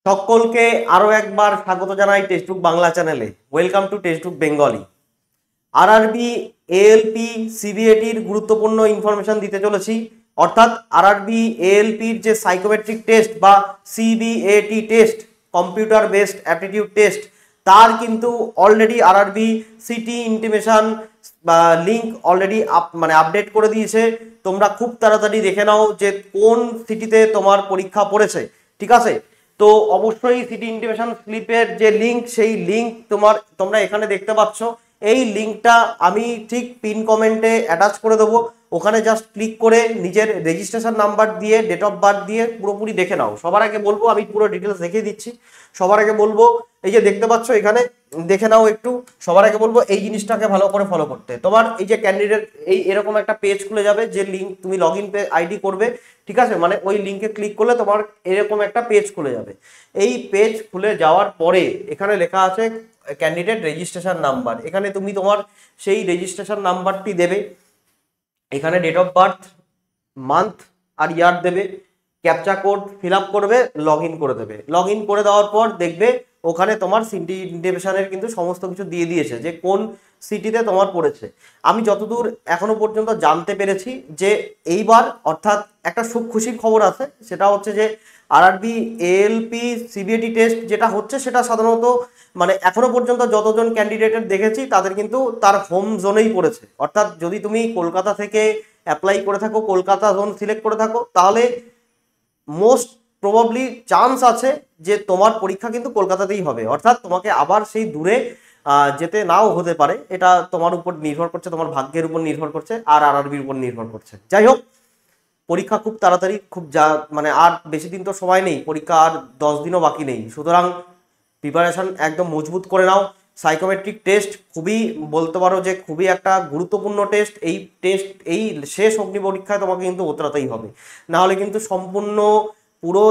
সকলকে আরো একবার স্বাগত জানাই টেক্সটবুক বাংলা চ্যানেলে। Welcome to textbook Bengali. RRB, ALP, সিবিএটির গুরুত্বপূর্ণ ইনফরমেশন দিতে চলেছি। অর্থাৎ আরআরবি, এএলপির যে সাইকোমেট্রিক টেস্ট বা CBAT test, computer based aptitude test, তার কিন্তু অলরেডি আরআরবি সিটি ইন্টিমেশন বা লিঙ্ক অলরেডি আপডেট করে দিয়েছে। তোমরা খুব তাড়াতাড়ি দেখে নাও যে কোন সিটিতে তোমার পরীক্ষা পড়েছে, ঠিক আছে? তো অবশ্যই সিটি ইন্টিমেশন স্লিপের যে লিঙ্ক, সেই লিঙ্ক তোমরা এখানে দেখতে পাচ্ছ। এই লিঙ্কটা আমি ঠিক পিন কমেন্টে অ্যাটাচ করে দেবো। ওখানে জাস্ট ক্লিক করে নিজের রেজিস্ট্রেশন নাম্বার দিয়ে, ডেট অফ বার্থ দিয়ে পুরোপুরি দেখে নাও। সবার আগে বলবো, আমি পুরো ডিটেলস দেখিয়ে দিচ্ছি। সবার আগে বলবো, এই যে দেখতে পাচ্ছ এখানে দেখে নাও একটু। সবার আগে বলবো এই জিনিসটাকে ভালো করে ফলো করতে। তোমার এই যে ক্যান্ডিডেট, এরকম একটা পেজ খুলে যাবে, যে লিঙ্ক তুমি লগ ইন আইডি করবে, ঠিক আছে? মানে ওই লিঙ্কে ক্লিক করলে তোমার এরকম একটা পেজ খুলে যাবে। এই পেজ খুলে যাওয়ার পরে এখানে লেখা আছে ক্যান্ডিডেট রেজিস্ট্রেশন নাম্বার। এখানে তুমি তোমার সেই রেজিস্ট্রেশন নাম্বারটি দেবে। এখানে ডেট অফ বার্থ, মান্থ আর ইয়ার দেবে। ক্যাপচা কোড ফিল আপ করবে, লগ ইন করে দেবে। লগ ইন করে দেওয়ার পর দেখবে ওখানে তোমার সিটি ইন্টিমেশনের কিন্তু সমস্ত কিছু দিয়ে দিয়েছে যে কোন সিটিতে তোমার পড়েছে। আমি যতদূর এখনো পর্যন্ত জানতে পেরেছি যে এইবার অর্থাৎ একটা সুখ খুশির খবর আছে। সেটা হচ্ছে যে আরআরবি, এএলপি, সিবিএটি টেস্ট যেটা হচ্ছে সেটা সাধারণত এখনো পর্যন্ত যতজন ক্যান্ডিডেটের দেখেছি তাদের কিন্তু তার হোম জোনেই পড়েছে। অর্থাৎ যদি তুমি কলকাতা থেকে অ্যাপ্লাই করে থাকো, কলকাতা জোন সিলেক্ট করে থাকো, তাহলে মোস্ট প্রবাবলি চান্স আছে যে তোমার পরীক্ষা কিন্তু কলকাতাতেই হবে। অর্থাৎ তোমাকে আবার সেই দূরে যেতে নাও হতে পারে। এটা তোমার উপর নির্ভর করছে, তোমার ভাগ্যের উপর নির্ভর করছে, আর আরআরবির উপর নির্ভর করছে। যাই হোক, পরীক্ষা খুব তাড়াতাড়ি, আর বেশি দিন তো সময় নেই, পরীক্ষা আর 10 দিনও বাকি নেই। সুতরাং প্রিপারেশন একদম মজবুত করে নাও। সাইকোমেট্রিক টেস্ট খুবই, বলতে পারো যে খুবই একটা গুরুত্বপূর্ণ টেস্ট। এই শেষ অগ্নি পরীক্ষায় তোমাকে কিন্তু উতরাতেই হবে, না হলে কিন্তু সম্পূর্ণ পুরো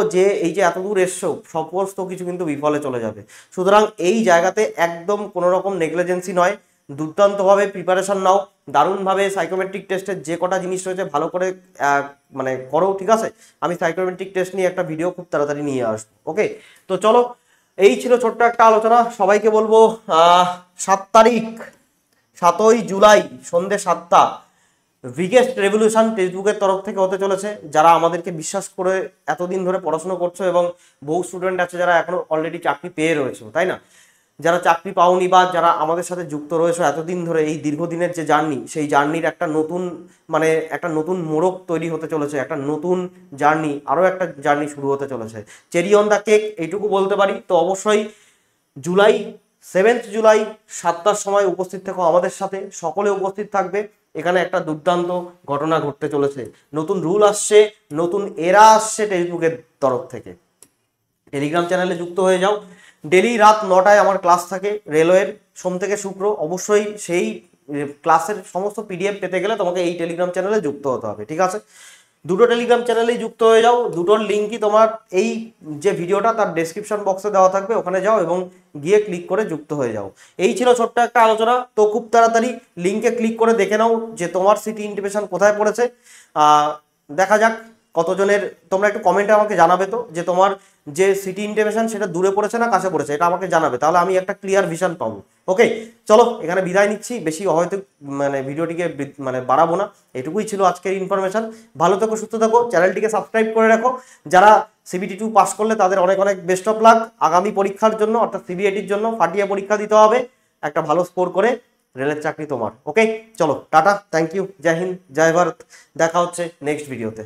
এই যে এত দূর এসছো, সমস্ত কিছু কিন্তু বিফলে চলে যাবে। সুতরাং এই জায়গাতে একদম কোনো রকম নেগলিজেন্সি নয়, দুর্দান্তভাবে প্রিপারেশন নাও। দারুণভাবে সাইকোমেট্রিক টেস্টের যে কটা জিনিস রয়েছে ভালো করে করো, ঠিক আছে? আমি সাইকোমেট্রিক টেস্ট নিয়ে একটা ভিডিও খুব তাড়াতাড়ি নিয়ে আসবো। ওকে, তো চলো, এই ছিল ছোট্ট একটা আলোচনা। সবাইকে বলবো 7 তারিখ, 7ই জুলাই সন্ধ্যে 7টা বিগেস্ট রেভলিউশন টেক্সটবুকের তরফ থেকে হতে চলেছে। যারা আমাদেরকে বিশ্বাস করে এতদিন ধরে পড়াশোনা করছো, এবং বহু স্টুডেন্ট আছে যারা এখনো অলরেডি চাকরি পেয়ে রয়েছে, তাই না? যারা চাকরি পাওনি বা যারা আমাদের সাথে যুক্ত রয়েছে এতদিন ধরে, এই দীর্ঘদিনের যে জার্নি, সেই জার্নির একটা নতুন মোড়ক তৈরি হতে চলেছে, একটা নতুন জার্নি, আরও একটা জার্নি শুরু হতে চলেছে। চেরি অন দ্য কেক এইটুকু বলতে পারি। তো অবশ্যই 7 জুলাই 7টার সময় উপস্থিত থেকো আমাদের সাথে। সকলে উপস্থিত থাকবে। এখানে একটা দুর্দান্ত ঘটনা ঘটতে চলেছে। নতুন রুল আসছে, নতুন এরা আসছে টেক্সটবুকের তরফ থেকে। টেলিগ্রাম চ্যানেলে যুক্ত হয়ে যাও। ডেলি রাত 9টায় আমার ক্লাস থাকে রেলওয়ের, সোম থেকে শুক্র। অবশ্যই সেই ক্লাসের সমস্ত পিডিএফ পেতে গেলে তোমাকে এই টেলিগ্রাম চ্যানেলে যুক্ত হতে হবে, ঠিক আছে? দুটো টেলিগ্রাম চ্যানেলেই যুক্ত হয়ে যাও। দুটোর লিঙ্কই তোমার এই যে ভিডিওটা তার ডেসক্রিপশন বক্সে দেওয়া থাকবে, ওখানে যাও এবং গিয়ে ক্লিক করে যুক্ত হয়ে যাও। এই ছিল ছোট্ট একটা আলোচনা। তো খুব তাড়াতাড়ি লিঙ্কে ক্লিক করে দেখে নাও যে তোমার সিটি ইন্টিমেশন কোথায় পড়েছে। দেখা যাক কতজনের, তোমরা একটু কমেন্টে আমাকে জানাবে তো যে তোমার যে সিটি ইন্টিমেশন সেটা দূরে পড়েছে না কাছে পড়েছে, এটা আমাকে জানাবে। তাহলে আমি একটা ক্লিয়ার ভিশন পাবো। ওকে, চলো এখানে বিদায় নিচ্ছি। বেশি হয়তো ভিডিওটিকে বাড়াবো না। এটুকুই ছিল আজকের ইনফরমেশন। ভালো থেকো, সুস্থ থাকো, চ্যানেলটিকে সাবস্ক্রাইব করে রাখো। যারা CBT 2 পাস করলে তাদের অনেক অনেক বেস্ট অফ লাক। আগামী পরীক্ষার জন্য, অর্থাৎ সিবিএটির জন্য ফাটিয়ে পরীক্ষা দিতে হবে, একটা ভালো স্কোর করে রেলের চাকরি তোমার। ওকে, চলো টাটা, থ্যাংক ইউ, জয় হিন্দ, জয় ভারত। দেখা হচ্ছে নেক্সট ভিডিওতে।